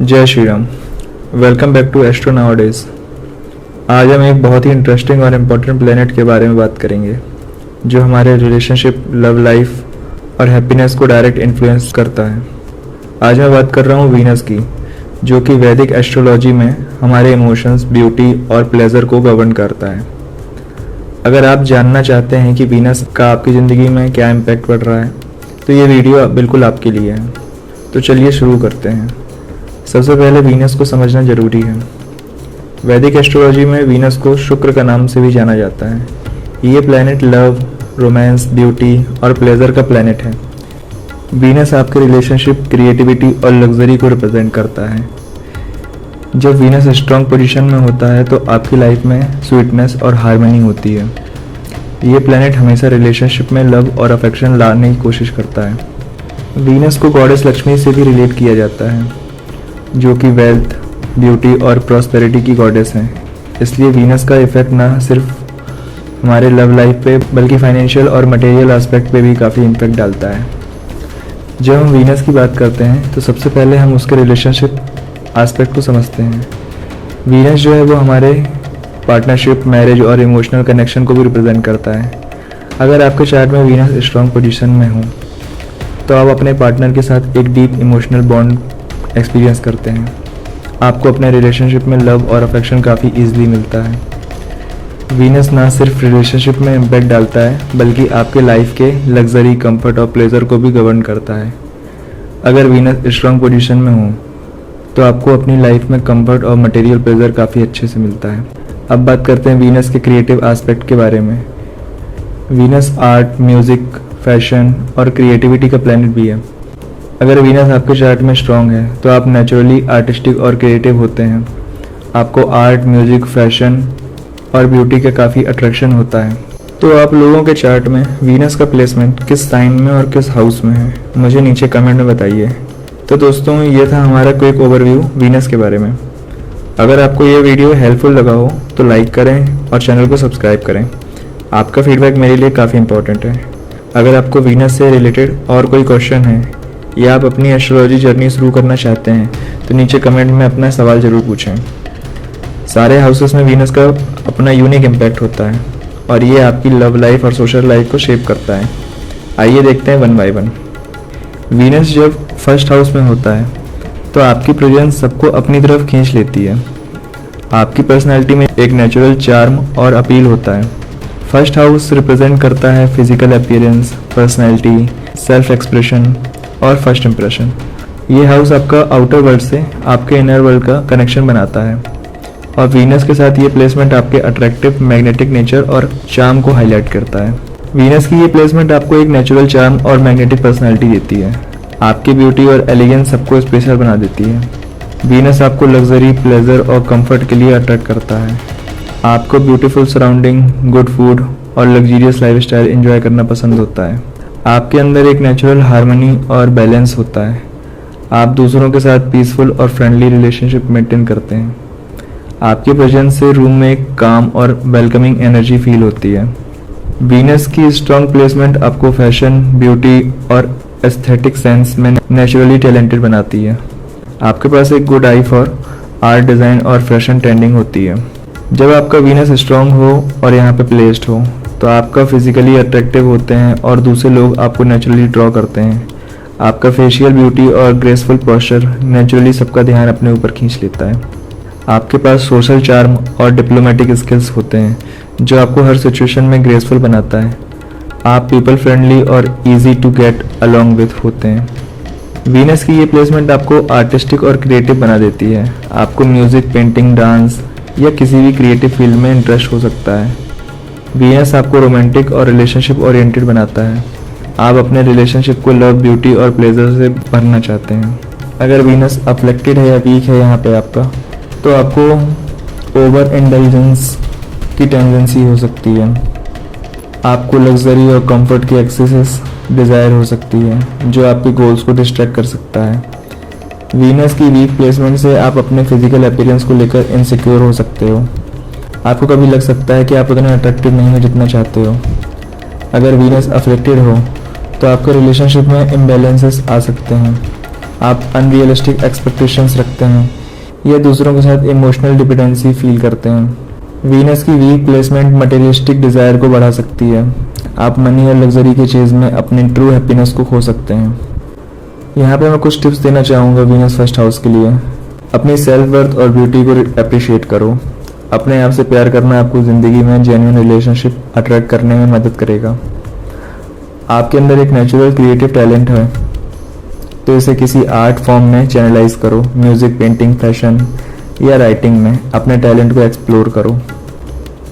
जय Shri Ram. Welcome back to Astro Nowadays. आज हम एक बहुत ही इंटरेस्टिंग और इम्पोर्टेंट प्लेनेट के बारे में बात करेंगे जो हमारे रिलेशनशिप, लव लाइफ और हैप्पीनेस को डायरेक्ट इन्फ्लुएंस करता है। आज मैं बात कर रहा हूँ वीनस की, जो कि वैदिक एस्ट्रोलॉजी में हमारे इमोशंस, ब्यूटी और प्लेजर को गवर्न करता है। अगर आप जानना चाहते हैं कि वीनस का आपकी ज़िंदगी में क्या इम्पैक्ट पड़ रहा है तो ये वीडियो बिल्कुल आपके लिए है। तो चलिए शुरू करते हैं। सबसे पहले वीनस को समझना जरूरी है। वैदिक एस्ट्रोलॉजी में वीनस को शुक्र का नाम से भी जाना जाता है। ये प्लैनेट लव, रोमांस, ब्यूटी और प्लेजर का प्लैनेट है। वीनस आपके रिलेशनशिप, क्रिएटिविटी और लग्जरी को रिप्रेजेंट करता है। जब वीनस स्ट्रॉन्ग पोजीशन में होता है तो आपकी लाइफ में स्वीटनेस और हार्मनी होती है। ये प्लैनेट हमेशा रिलेशनशिप में लव और अफेक्शन लाने की कोशिश करता है। वीनस को गॉडेस लक्ष्मी से भी रिलेट किया जाता है, जो कि वेल्थ, ब्यूटी और प्रॉस्पेरिटी की गॉडेस हैं। इसलिए वीनस का इफेक्ट ना सिर्फ हमारे लव लाइफ पे बल्कि फाइनेंशियल और मटेरियल एस्पेक्ट पे भी काफ़ी इम्पेक्ट डालता है। जब हम वीनस की बात करते हैं तो सबसे पहले हम उसके रिलेशनशिप एस्पेक्ट को समझते हैं। वीनस जो है वो हमारे पार्टनरशिप, मैरिज और इमोशनल कनेक्शन को भी रिप्रेजेंट करता है। अगर आपके चार्ट में वीनस स्ट्रॉन्ग पोजीशन में हो तो आप अपने पार्टनर के साथ एक डीप इमोशनल बॉन्ड एक्सपीरियंस करते हैं। आपको अपने रिलेशनशिप में लव और अफेक्शन काफ़ी ईजिली मिलता है। वीनस ना सिर्फ रिलेशनशिप में इम्पैक्ट डालता है बल्कि आपके लाइफ के लग्जरी, कंफर्ट और प्लेजर को भी गवर्न करता है। अगर वीनस स्ट्रॉन्ग पोजीशन में हो तो आपको अपनी लाइफ में कंफर्ट और मटेरियल प्लेजर काफ़ी अच्छे से मिलता है। अब बात करते हैं वीनस के क्रिएटिव एस्पेक्ट के बारे में। वीनस आर्ट, म्यूज़िक, फैशन और क्रिएटिविटी का प्लैनेट भी है। अगर वीनस आपके चार्ट में स्ट्रॉन्ग है तो आप नेचुरली आर्टिस्टिक और क्रिएटिव होते हैं। आपको आर्ट, म्यूजिक, फैशन और ब्यूटी का काफ़ी अट्रैक्शन होता है। तो आप लोगों के चार्ट में वीनस का प्लेसमेंट किस साइन में और किस हाउस में है, मुझे नीचे कमेंट में बताइए। तो दोस्तों, ये था हमारा क्विक ओवरव्यू वीनस के बारे में। अगर आपको ये वीडियो हेल्पफुल लगा हो तो लाइक करें और चैनल को सब्सक्राइब करें। आपका फीडबैक मेरे लिए काफ़ी इंपॉर्टेंट है। अगर आपको वीनस से रिलेटेड और कोई क्वेश्चन है या आप अपनी एस्ट्रोलॉजी जर्नी शुरू करना चाहते हैं तो नीचे कमेंट में अपना सवाल ज़रूर पूछें। सारे हाउसेस में वीनस का अपना यूनिक इम्पैक्ट होता है और ये आपकी लव लाइफ और सोशल लाइफ को शेप करता है। आइए देखते हैं वन बाय वन। वीनस जब फर्स्ट हाउस में होता है तो आपकी प्रेजेंस सबको अपनी तरफ खींच लेती है। आपकी पर्सनैलिटी में एक नेचुरल चार्म और अपील होता है। फर्स्ट हाउस रिप्रेजेंट करता है physical appearance, personality, self expression और फर्स्ट इंप्रेशन। ये हाउस आपका आउटर वर्ल्ड से आपके इनर वर्ल्ड का कनेक्शन बनाता है और वीनस के साथ ये प्लेसमेंट आपके अट्रैक्टिव, मैग्नेटिक नेचर और चार्म को हाईलाइट करता है। वीनस की ये प्लेसमेंट आपको एक नेचुरल चार्म और मैग्नेटिक पर्सनैलिटी देती है। आपकी ब्यूटी और एलिगेंस सबको स्पेशल बना देती है। वीनस आपको लग्जरी, प्लेजर और कंफर्ट के लिए अट्रैक्ट करता है। आपको ब्यूटीफुल सराउंडिंग, गुड फूड और लग्जरियस लाइफस्टाइल एंजॉय करना पसंद होता है। आपके अंदर एक नेचुरल हार्मनी और बैलेंस होता है। आप दूसरों के साथ पीसफुल और फ्रेंडली रिलेशनशिप मेंटेन करते हैं। आपके प्रेजेंस से रूम में एक काम और वेलकमिंग एनर्जी फील होती है। वीनस की स्ट्रॉन्ग प्लेसमेंट आपको फैशन, ब्यूटी और एस्थेटिक सेंस में नेचुरली टैलेंटेड बनाती है। आपके पास एक good I for art, design और फैशन ट्रेंडिंग होती है। जब आपका वीनस स्ट्रॉन्ग हो और यहाँ पे प्लेस्ड हो तो आपका फिजिकली अट्रैक्टिव होते हैं और दूसरे लोग आपको नेचुरली ड्रॉ करते हैं। आपका फेशियल ब्यूटी और ग्रेसफुल पोस्चर नेचुरली सबका ध्यान अपने ऊपर खींच लेता है। आपके पास सोशल चार्म और डिप्लोमेटिक स्किल्स होते हैं जो आपको हर सिचुएशन में ग्रेसफुल बनाता है। आप पीपल फ्रेंडली और easy to get along with होते हैं। वीनस की ये प्लेसमेंट आपको आर्टिस्टिक और क्रिएटिव बना देती है। आपको म्यूज़िक, पेंटिंग, डांस या किसी भी क्रिएटिव फील्ड में इंटरेस्ट हो सकता है। वीनस आपको रोमांटिक और रिलेशनशिप ओरिएंटेड बनाता है। आप अपने रिलेशनशिप को लव, ब्यूटी और प्लेजर से भरना चाहते हैं। अगर वीनस अफ्लेक्टेड है या वीक है यहाँ पे आपका तो आपको ओवर इंडल्जेंस की टेंडेंसी हो सकती है। आपको लग्जरी और कंफर्ट की एक्सेस डिज़ायर हो सकती है जो आपके गोल्स को डिस्ट्रैक्ट कर सकता है। वीनस की वीक प्लेसमेंट से आप अपने फिजिकल अपीयरेंस को लेकर इनसिक्योर हो सकते हो। आपको कभी लग सकता है कि आप उतने अट्रैक्टिव नहीं हो जितना चाहते हो। अगर वीनस अफेक्टेड हो तो आपके रिलेशनशिप में इम्बैलेंसेस आ सकते हैं। आप अनरियलिस्टिक एक्सपेक्टेशंस रखते हैं या दूसरों के साथ इमोशनल डिपेंडेंसी फील करते हैं। वीनस की वीक प्लेसमेंट मटेरियलिस्टिक डिज़ायर को बढ़ा सकती है। आप मनी और लग्जरी के चीज़ में अपनी ट्रू हैप्पीनेस को खो सकते हैं। यहाँ पे मैं कुछ टिप्स देना चाहूँगा वीनस फर्स्ट हाउस के लिए। अपनी सेल्फ वर्थ और ब्यूटी को अप्रिशिएट करो। अपने आप से प्यार करना आपको ज़िंदगी में जेन्युइन रिलेशनशिप अट्रैक्ट करने में मदद करेगा। आपके अंदर एक नेचुरल क्रिएटिव टैलेंट है, तो इसे किसी आर्ट फॉर्म में चैनलाइज करो। म्यूज़िक, पेंटिंग, फैशन या राइटिंग में अपने टैलेंट को एक्सप्लोर करो।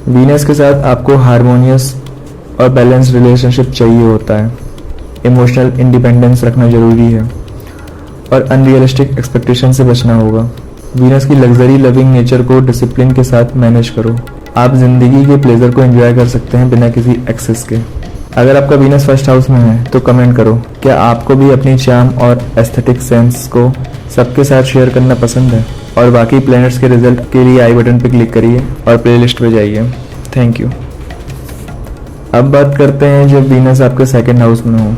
वीनस के साथ आपको हारमोनियस और बैलेंस रिलेशनशिप चाहिए होता है। इमोशनल इंडिपेंडेंस रखना ज़रूरी है और अनरियलिस्टिक एक्सपेक्टेशन से बचना होगा। वीनस की लग्जरी लविंग नेचर को डिसिप्लिन के साथ मैनेज करो। आप ज़िंदगी के प्लेजर को एंजॉय कर सकते हैं बिना किसी एक्सेस के। अगर आपका वीनस फर्स्ट हाउस में है तो कमेंट करो, क्या आपको भी अपनी चार्म और एस्थेटिक सेंस को सबके साथ शेयर करना पसंद है? और बाकी प्लैनेट्स के रिजल्ट के लिए आई बटन पर क्लिक करिए और प्लेलिस्ट पे जाइए। Thank you. अब बात करते हैं जब वीनस आपके सेकंड हाउस में हो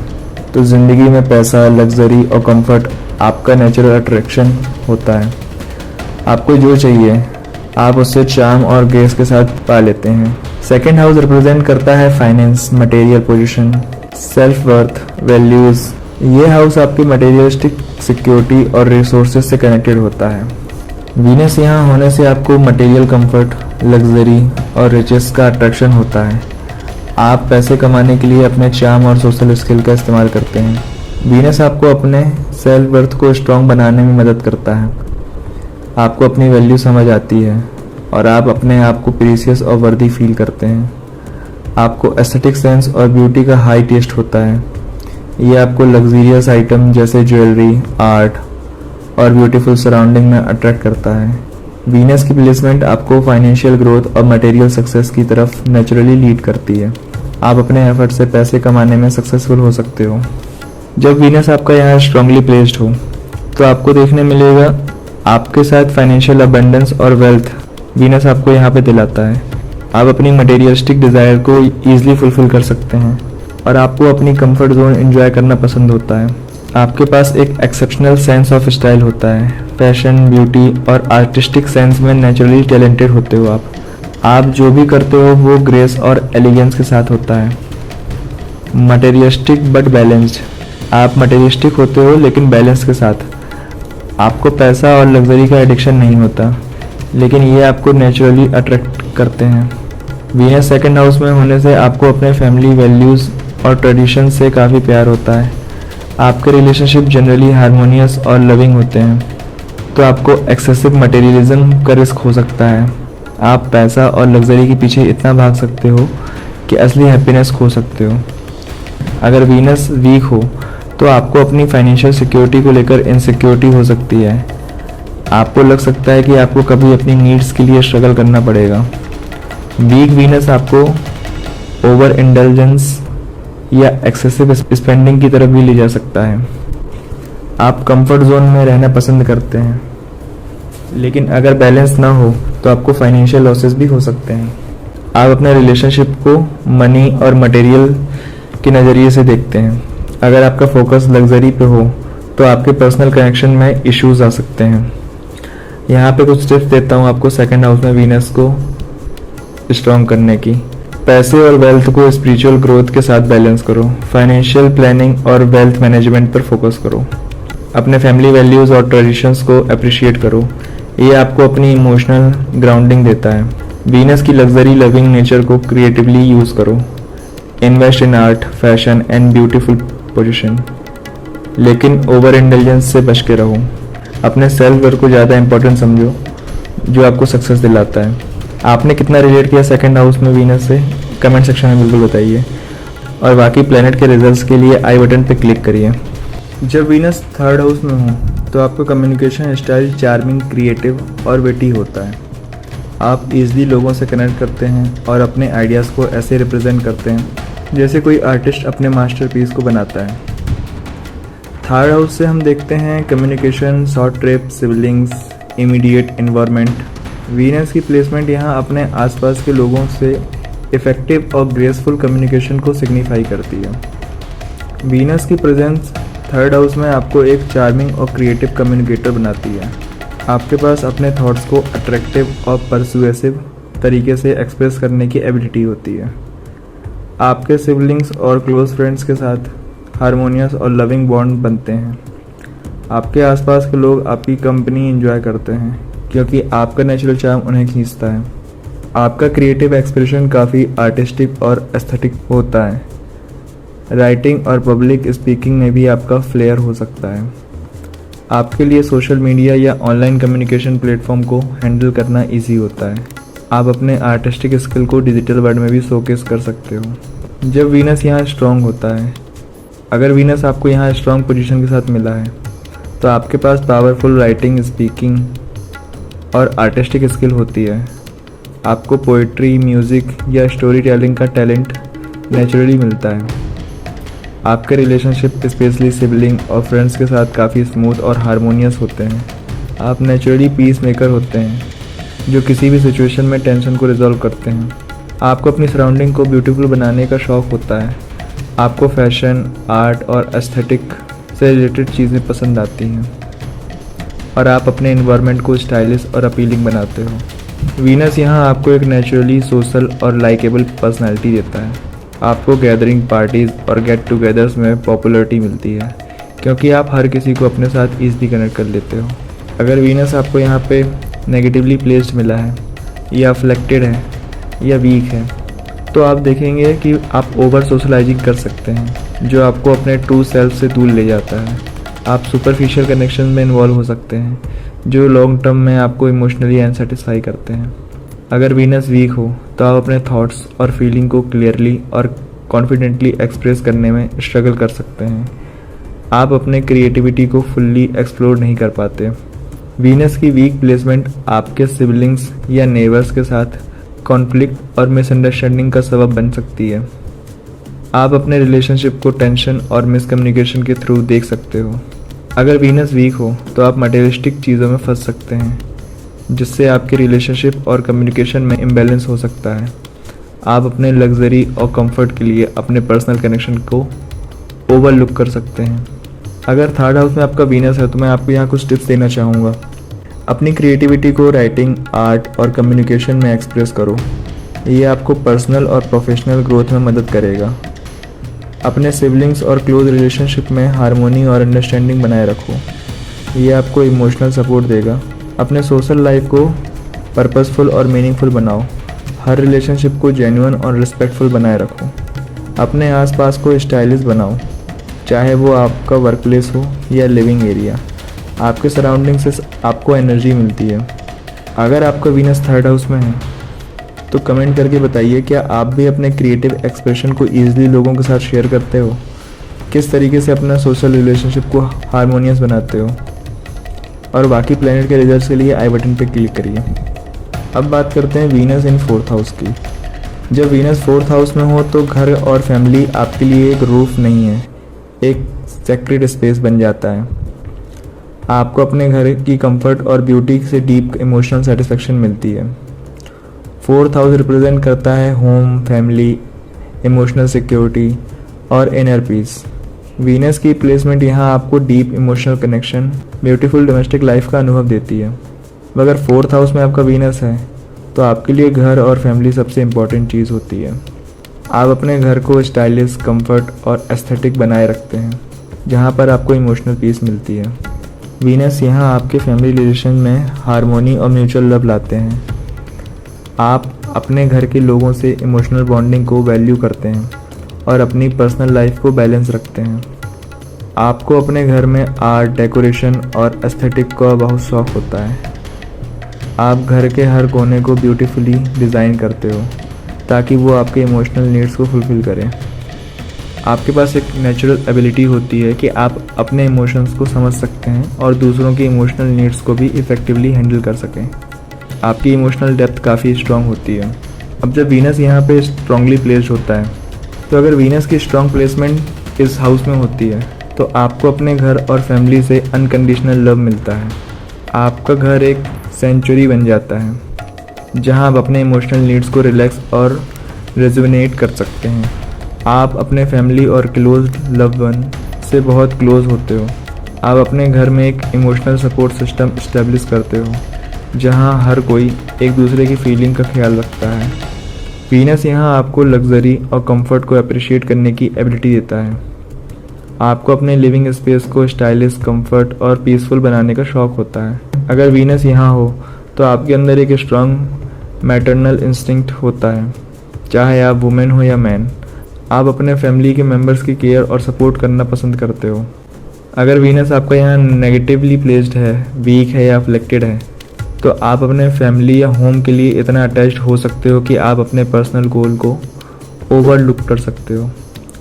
तो ज़िंदगी में पैसा, लग्जरी और कंफर्ट आपका नेचुरल अट्रैक्शन होता है। आपको जो चाहिए आप उससे चार्म और ग्रेस के साथ पा लेते हैं। सेकेंड हाउस रिप्रेजेंट करता है finance, material position, self worth, values. ये हाउस आपकी मटेरियलिस्टिक सिक्योरिटी और रिसोर्सेज से कनेक्टेड होता है। वीनस यहाँ होने से आपको मटेरियल कंफर्ट, लग्जरी और रिचेस का अट्रैक्शन होता है। आप पैसे कमाने के लिए अपने चार्म और सोशल स्किल का इस्तेमाल करते हैं। वीनस आपको अपने सेल्फ वर्थ को स्ट्रॉन्ग बनाने में मदद करता है। आपको अपनी वैल्यू समझ आती है और आप अपने आप को प्रीशियस और वर्दी फील करते हैं। आपको एस्थेटिक सेंस और ब्यूटी का हाई टेस्ट होता है। ये आपको लग्जरियस आइटम जैसे ज्वेलरी, आर्ट और ब्यूटीफुल सराउंडिंग में अट्रैक्ट करता है। वीनस की प्लेसमेंट आपको फाइनेंशियल ग्रोथ और मटेरियल सक्सेस की तरफ नेचुरली लीड करती है। आप अपने एफर्ट से पैसे कमाने में सक्सेसफुल हो सकते हो। जब वीनस आपका यहाँ स्ट्रांगली प्लेस्ड हो तो आपको देखने मिलेगा आपके साथ फाइनेंशियल अबंडेंस और वेल्थ वीनस आपको यहाँ पे दिलाता है। आप अपनी मटेरियलिस्टिक डिज़ायर को ईजिली फुलफिल कर सकते हैं और आपको अपनी कंफर्ट जोन एंजॉय करना पसंद होता है। आपके पास एक एक्सेप्शनल सेंस ऑफ स्टाइल होता है। फैशन, ब्यूटी और आर्टिस्टिक सेंस में नेचुरली टैलेंटेड होते हो आप जो भी करते हो वो ग्रेस और एलिगेंस के साथ होता है। Materialistic but balanced. आप मटेरियलिस्टिक होते हो लेकिन बैलेंस के साथ। आपको पैसा और लग्जरी का एडिक्शन नहीं होता, लेकिन ये आपको नेचुरली अट्रैक्ट करते हैं। वीनस सेकंड हाउस में होने से आपको अपने फैमिली वैल्यूज़ और ट्रेडिशन से काफ़ी प्यार होता है। आपके रिलेशनशिप जनरली हारमोनियस और लविंग होते हैं, तो आपको एक्सेसिव मटेरियलिज्म का रिस्क हो सकता है। आप पैसा और लग्जरी के पीछे इतना भाग सकते हो कि असली हैप्पीनेस खो सकते हो। अगर वीनस वीक हो तो आपको अपनी फाइनेंशियल सिक्योरिटी को लेकर इनसिक्योरिटी हो सकती है। आपको लग सकता है कि आपको कभी अपनी नीड्स के लिए स्ट्रगल करना पड़ेगा। वीक वीनस आपको ओवर इंडल्जेंस या एक्सेसिव स्पेंडिंग की तरफ भी ले जा सकता है। आप कंफर्ट जोन में रहना पसंद करते हैं, लेकिन अगर बैलेंस ना हो तो आपको फाइनेंशियल लॉसेस भी हो सकते हैं। आप अपने रिलेशनशिप को मनी और मटेरियल के नज़रिए से देखते हैं। अगर आपका फोकस लग्जरी पे हो तो आपके पर्सनल कनेक्शन में इश्यूज आ सकते हैं। यहाँ पे कुछ टिप्स देता हूँ आपको सेकंड हाउस में वीनस को स्ट्रॉन्ग करने की। पैसे और वेल्थ को स्पिरिचुअल ग्रोथ के साथ बैलेंस करो। फाइनेंशियल प्लानिंग और वेल्थ मैनेजमेंट पर फोकस करो। अपने फैमिली वैल्यूज़ और ट्रेडिशंस को अप्रिशिएट करो। ये आपको अपनी इमोशनल ग्राउंडिंग देता है। वीनस की लग्जरी लविंग नेचर को क्रिएटिवली यूज़ करो। Invest in art, fashion and beautiful position, लेकिन ओवर इंटेलिजेंस से बच के रहो। अपने सेल्फ वर्थ को ज़्यादा इंपॉर्टेंट समझो, जो आपको सक्सेस दिलाता है। आपने कितना रिलेट किया सेकंड हाउस में वीनस से, कमेंट सेक्शन में बिल्कुल बताइए। और बाकी प्लैनेट के रिजल्ट्स के लिए आई बटन पर क्लिक करिए। जब वीनस थर्ड हाउस में हो तो आपका कम्युनिकेशन स्टाइल चार्मिंग, क्रिएटिव और विटी होता है। आप इजीली लोगों से कनेक्ट करते हैं और अपने आइडियाज़ को ऐसे रिप्रेजेंट करते हैं जैसे कोई आर्टिस्ट अपने मास्टरपीस को बनाता है। थर्ड हाउस से हम देखते हैं communication, short trip, siblings, immediate environment. Venus की प्लेसमेंट यहाँ अपने आसपास के लोगों से इफ़ेक्टिव और ग्रेसफुल कम्युनिकेशन को सिग्निफाई करती है। वीनस की प्रेजेंस थर्ड हाउस में आपको एक चार्मिंग और क्रिएटिव कम्युनिकेटर बनाती है। आपके पास अपने थॉट्स को अट्रैक्टिव और परसुएसिव तरीके से एक्सप्रेस करने की एबिलिटी होती है। आपके सिबलिंग्स और क्लोज फ्रेंड्स के साथ हारमोनियस और लविंग बॉन्ड बनते हैं। आपके आसपास के लोग आपकी कंपनी एंजॉय करते हैं क्योंकि आपका नेचुरल चार्म उन्हें खींचता है। आपका क्रिएटिव एक्सप्रेशन काफ़ी आर्टिस्टिक और एस्थेटिक होता है। राइटिंग और पब्लिक स्पीकिंग में भी आपका फ्लेयर हो सकता है। आपके लिए सोशल मीडिया या ऑनलाइन कम्युनिकेशन प्लेटफॉर्म को हैंडल करना इजी होता है। आप अपने आर्टिस्टिक स्किल को डिजिटल वर्ल्ड में भी शोकेस कर सकते हो। जब वीनस यहाँ स्ट्रॉन्ग होता है, अगर वीनस आपको यहाँ स्ट्रॉन्ग पोजीशन के साथ मिला है तो आपके पास पावरफुल राइटिंग, स्पीकिंग और आर्टिस्टिक स्किल होती है। आपको पोइट्री, म्यूज़िक या स्टोरी टेलिंग का टैलेंट नेचुरली मिलता है। आपके रिलेशनशिप स्पेशली सिबलिंग और फ्रेंड्स के साथ काफ़ी स्मूथ और हारमोनियस होते हैं। आप नेचुरली पीस मेकर होते हैं जो किसी भी सिचुएशन में टेंशन को रिजॉल्व करते हैं। आपको अपनी सराउंडिंग को ब्यूटीफुल बनाने का शौक़ होता है। आपको फैशन, आर्ट और एस्थेटिक से रिलेटेड चीज़ें पसंद आती हैं और आप अपने इन्वायरमेंट को स्टाइलिश और अपीलिंग बनाते हो। वीनस यहाँ आपको एक नेचुरली सोशल और लाइकेबल पर्सनैलिटी देता है। आपको गैदरिंग, पार्टीज़ और गेट टुगेदर्स में पॉपुलैरिटी मिलती है क्योंकि आप हर किसी को अपने साथ ईज़िली कनेक्ट कर लेते हो। अगर वीनस आपको यहाँ पे नेगेटिवली प्लेस्ड मिला है या अफ्लेक्टेड है या वीक है तो आप देखेंगे कि आप ओवर सोशलाइजिंग कर सकते हैं जो आपको अपने ट्रू सेल्फ से दूर ले जाता है। आप सुपरफिशियल कनेक्शन में इन्वॉल्व हो सकते हैं जो लॉन्ग टर्म में आपको इमोशनली अनसेटिस्फाई करते हैं। अगर वीनस वीक हो तो आप अपने थॉट्स और फीलिंग को क्लियरली और कॉन्फिडेंटली एक्सप्रेस करने में स्ट्रगल कर सकते हैं। आप अपने क्रिएटिविटी को फुल्ली एक्सप्लोर नहीं कर पाते। वीनस की वीक प्लेसमेंट आपके सिबलिंग्स या नेबर्स के साथ कॉन्फ्लिक्ट और मिसअंडरस्टैंडिंग का सबब बन सकती है। आप अपने रिलेशनशिप को टेंशन और मिसकम्युनिकेशन के थ्रू देख सकते हो। अगर वीनस वीक हो तो आप मटेरियलिस्टिक चीज़ों में फंस सकते हैं जिससे आपकी रिलेशनशिप और कम्युनिकेशन में इम्बैलेंस हो सकता है। आप अपने लग्जरी और कंफर्ट के लिए अपने पर्सनल कनेक्शन को ओवरलुक कर सकते हैं। अगर थर्ड हाउस में आपका वीनस है तो मैं आपको यहाँ कुछ टिप्स देना चाहूँगा। अपनी क्रिएटिविटी को राइटिंग, आर्ट और कम्युनिकेशन में एक्सप्रेस करो। ये आपको पर्सनल और प्रोफेशनल ग्रोथ में मदद करेगा। अपने सिबलिंग्स और क्लोज रिलेशनशिप में हारमोनी और अंडरस्टैंडिंग बनाए रखो। ये आपको इमोशनल सपोर्ट देगा। अपने सोशल लाइफ को पर्पसफुल और मीनिंगफुल बनाओ। हर रिलेशनशिप को जेन्युइन और रिस्पेक्टफुल बनाए रखो। अपने आसपास को स्टाइलिश बनाओ, चाहे वो आपका वर्क प्लेस हो या लिविंग एरिया। आपके सराउंडिंग से आपको एनर्जी मिलती है। अगर आपका वीनस थर्ड हाउस में है तो कमेंट करके बताइए क्या आप भी अपने क्रिएटिव एक्सप्रेशन को ईजिली लोगों के साथ शेयर करते हो। किस तरीके से अपना सोशल रिलेशनशिप को हारमोनियस बनाते हो। और बाकी प्लैनेट के रिजल्ट्स के लिए आई बटन पर क्लिक करिए। अब बात करते हैं वीनस इन फोर्थ हाउस की। जब वीनस फोर्थ हाउस में हो तो घर और फैमिली आपके लिए एक रूफ नहीं है, एक सेक्रेड स्पेस बन जाता है। आपको अपने घर की कंफर्ट और ब्यूटी से डीप इमोशनल सेटिस्फेक्शन मिलती है। फोर्थ हाउस रिप्रेजेंट करता है होम, फैमिली, इमोशनल सिक्योरिटी और इनर पीस। वीनस की प्लेसमेंट यहाँ आपको deep emotional connection, beautiful domestic life का अनुभव देती है। अगर फोर्थ हाउस में आपका वीनस है तो आपके लिए घर और फैमिली सबसे इम्पॉर्टेंट चीज़ होती है। आप अपने घर को स्टाइलिश, कंफर्ट और एस्थेटिक बनाए रखते हैं जहाँ पर आपको इमोशनल पीस मिलती है। वीनस यहाँ आपके फैमिली रिलेशन में हारमोनी और म्यूचुअल लव लाते हैं। आप अपने घर के लोगों से इमोशनल बॉन्डिंग को वैल्यू करते हैं और अपनी पर्सनल लाइफ को बैलेंस रखते हैं। आपको अपने घर में आर्ट, डेकोरेशन और एस्थेटिक का बहुत शौक होता है। आप घर के हर कोने को ब्यूटीफुली डिज़ाइन करते हो ताकि वो आपके इमोशनल नीड्स को फुलफ़िल करें। आपके पास एक नेचुरल एबिलिटी होती है कि आप अपने इमोशंस को समझ सकते हैं और दूसरों के इमोशनल नीड्स को भी इफ़ेक्टिवली हैंडल कर सकें। आपकी इमोशनल डेप्थ काफ़ी स्ट्रॉन्ग होती है। अब जब वीनस यहाँ पे स्ट्रांगली प्लेस्ड होता है तो अगर वीनस की स्ट्रॉन्ग प्लेसमेंट इस हाउस में होती है तो आपको अपने घर और फैमिली से अनकंडीशनल लव मिलता है। आपका घर एक सेंचुरी बन जाता है जहां आप अपने इमोशनल नीड्स को रिलैक्स और रेजुविनेट कर सकते हैं। आप अपने फैमिली और क्लोज लव्ड वन से बहुत क्लोज होते हो। आप अपने घर में एक इमोशनल सपोर्ट सिस्टम इस्टेब्लिश करते हो जहां हर कोई एक दूसरे की फीलिंग का ख्याल रखता है। वीनस यहां आपको लग्जरी और कंफर्ट को अप्रिशिएट करने की एबिलिटी देता है। आपको अपने लिविंग स्पेस को स्टाइलिश, कंफर्ट और पीसफुल बनाने का शौक होता है। अगर वीनस यहाँ हो तो आपके अंदर एक स्ट्रॉन्ग मैटरनल इंस्टिंक्ट होता है। चाहे आप वुमेन हो या मैन, आप अपने फैमिली के मेंबर्स की केयर और सपोर्ट करना पसंद करते हो। अगर वीनस आपका यहाँ नेगेटिवली प्लेस्ड है, वीक है या अफ्लेक्टेड है, तो आप अपने फैमिली या होम के लिए इतना अटैच्ड हो सकते हो कि आप अपने पर्सनल गोल को ओवरलुक कर सकते हो।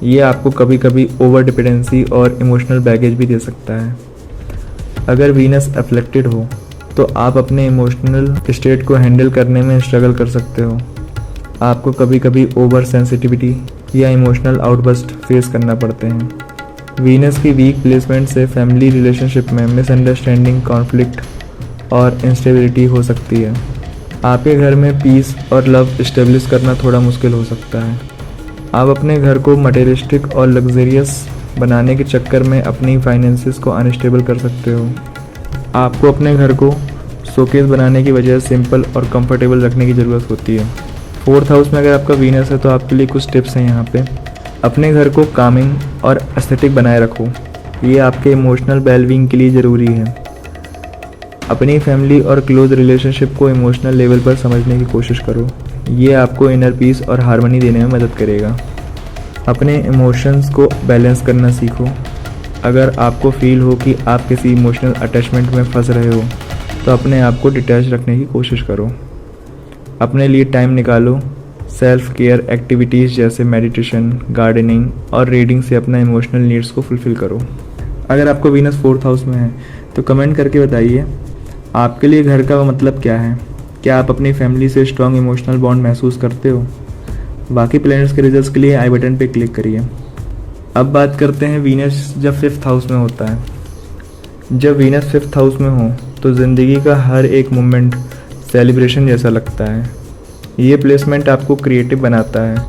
ये आपको कभी कभी ओवर डिपेंडेंसी और इमोशनल बैगेज भी दे सकता है। अगर वीनस अफ्लेक्टेड हो तो आप अपने इमोशनल स्टेट को हैंडल करने में स्ट्रगल कर सकते हो। आपको कभी कभी ओवर सेंसिटिविटी या इमोशनल आउटबर्स्ट फेस करना पड़ते हैं। वीनस की वीक प्लेसमेंट से फैमिली रिलेशनशिप में मिसअंडरस्टैंडिंग, कॉन्फ्लिक्ट और इंस्टेबिलिटी हो सकती है। आपके घर में पीस और लव इस्टेब्लिश करना थोड़ा मुश्किल हो सकता है। आप अपने घर को मटेरियलिस्टिक और लग्जरियस बनाने के चक्कर में अपनी फाइनेंसेस को अनस्टेबल कर सकते हो। आपको अपने घर को शोकेस बनाने की वजह सिंपल और कंफर्टेबल रखने की ज़रूरत होती है। 4th हाउस में अगर आपका वीनस है तो आपके लिए कुछ टिप्स हैं यहाँ पे। अपने घर को कामिंग और एस्थेटिक बनाए रखो, ये आपके इमोशनल वेलबींग के लिए ज़रूरी है। अपनी फैमिली और क्लोज रिलेशनशिप को इमोशनल लेवल पर समझने की कोशिश करो, ये आपको इनर पीस और हार्मनी देने में मदद करेगा। अपने इमोशंस को बैलेंस करना सीखो। अगर आपको फील हो कि आप किसी इमोशनल अटैचमेंट में फंस रहे हो तो अपने आप को डिटैच रखने की कोशिश करो। अपने लिए टाइम निकालो। सेल्फ केयर एक्टिविटीज़ जैसे मेडिटेशन, गार्डनिंग और रीडिंग से अपना इमोशनल नीड्स को फुलफ़िल करो। अगर आपको वीनस 4th हाउस में है तो कमेंट करके बताइए आपके लिए घर का मतलब क्या है। क्या आप अपनी फैमिली से स्ट्रॉन्ग इमोशनल बॉन्ड महसूस करते हो? बाकी प्लैनेट्स के रिजल्ट्स के लिए आई बटन पे क्लिक करिए। अब बात करते हैं वीनस जब 5th हाउस में होता है। जब वीनस 5th हाउस में हो तो ज़िंदगी का हर एक मोमेंट सेलिब्रेशन जैसा लगता है। ये प्लेसमेंट आपको क्रिएटिव बनाता है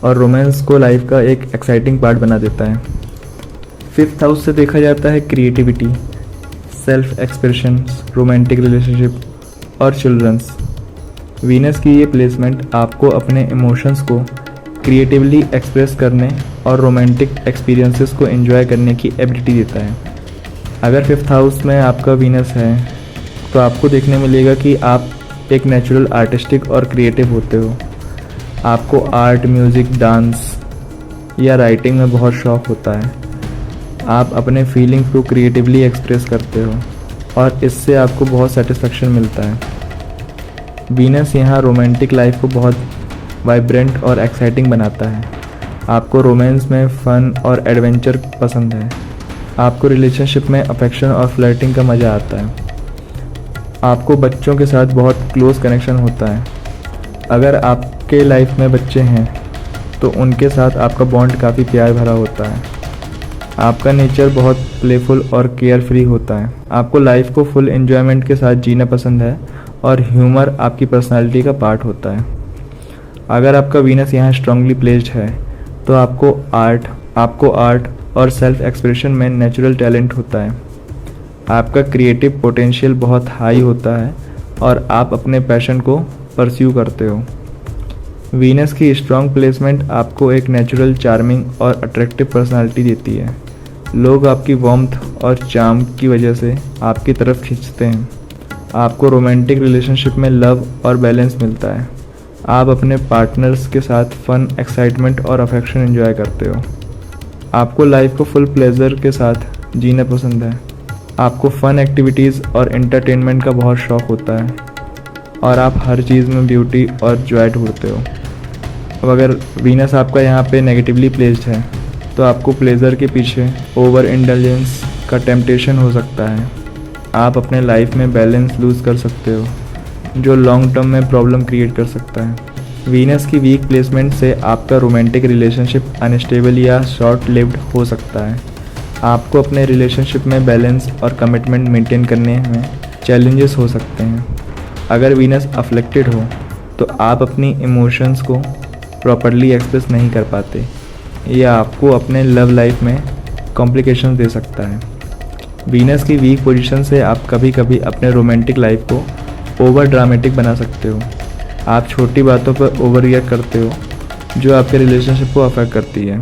और रोमांस को लाइफ का एक एक्साइटिंग पार्ट बना देता है। 5th हाउस से देखा जाता है creativity, self expression, romantic relationship और चिल्ड्रंस। वीनस की ये प्लेसमेंट आपको अपने इमोशंस को क्रिएटिवली एक्सप्रेस करने और रोमांटिक एक्सपीरियंसेस को एंजॉय करने की एबिलिटी देता है। अगर 5th हाउस में आपका वीनस है तो आपको देखने मिलेगा कि आप एक नेचुरल आर्टिस्टिक और क्रिएटिव होते हो। आपको आर्ट, म्यूज़िक, डांस या राइटिंग में बहुत शौक़ होता है। आप अपने फीलिंग्स को क्रिएटिवली एक्सप्रेस करते हो और इससे आपको बहुत सेटिस्फेक्शन मिलता है। वीनस यहाँ रोमांटिक लाइफ को बहुत वाइब्रेंट और एक्साइटिंग बनाता है। आपको रोमांस में फ़न और एडवेंचर पसंद है। आपको रिलेशनशिप में अफेक्शन और फ्लर्टिंग का मज़ा आता है। आपको बच्चों के साथ बहुत क्लोज कनेक्शन होता है। अगर आपके लाइफ में बच्चे हैं तो उनके साथ आपका बॉन्ड काफ़ी प्यार भरा होता है। आपका नेचर बहुत प्लेफुल और केयर फ्री होता है। आपको लाइफ को फुल एंजॉयमेंट के साथ जीना पसंद है और ह्यूमर आपकी पर्सनालिटी का पार्ट होता है। अगर आपका वीनस यहाँ स्ट्रांगली प्लेस्ड है तो आपको आर्ट और सेल्फ एक्सप्रेशन में नेचुरल टैलेंट होता है। आपका क्रिएटिव पोटेंशियल बहुत हाई होता है और आप अपने पैशन को परस्यू करते हो। वीनस की स्ट्रॉन्ग प्लेसमेंट आपको एक नेचुरल, चार्मिंग और अट्रैक्टिव पर्सनालिटी देती है। लोग आपकी वार्मथ और चार्म की वजह से आपकी तरफ खींचते हैं। आपको रोमांटिक रिलेशनशिप में लव और बैलेंस मिलता है। आप अपने पार्टनर्स के साथ फन, एक्साइटमेंट और अफेक्शन एंजॉय करते हो। आपको लाइफ को फुल प्लेजर के साथ जीना पसंद है। आपको फ़न एक्टिविटीज़ और एंटरटेनमेंट का बहुत शौक़ होता है और आप हर चीज़ में ब्यूटी और जॉय ढूंढते हो। अब अगर वीनस आपका यहाँ पे नेगेटिवली प्लेस्ड है तो आपको प्लेजर के पीछे ओवर इंडल्जेंस का टेम्पटेशन हो सकता है। आप अपने लाइफ में बैलेंस लूज़ कर सकते हो जो लॉन्ग टर्म में प्रॉब्लम क्रिएट कर सकता है। वीनस की वीक प्लेसमेंट से आपका रोमांटिक रिलेशनशिप अनस्टेबल या शॉर्ट लिव्ड हो सकता है। आपको अपने रिलेशनशिप में बैलेंस और कमिटमेंट मेंटेन करने में चैलेंजेस हो सकते हैं। अगर वीनस अफ्लेक्टेड हो तो आप अपनी इमोशंस को प्रॉपर्ली एक्सप्रेस नहीं कर पाते या आपको अपने लव लाइफ में कॉम्प्लिकेशंस दे सकता है। वीनस की वीक पोजीशन से आप कभी कभी अपने रोमांटिक लाइफ को ओवर ड्रामेटिक बना सकते हो। आप छोटी बातों पर ओवर रिएक्ट करते हो जो आपके रिलेशनशिप को अफेक्ट करती है।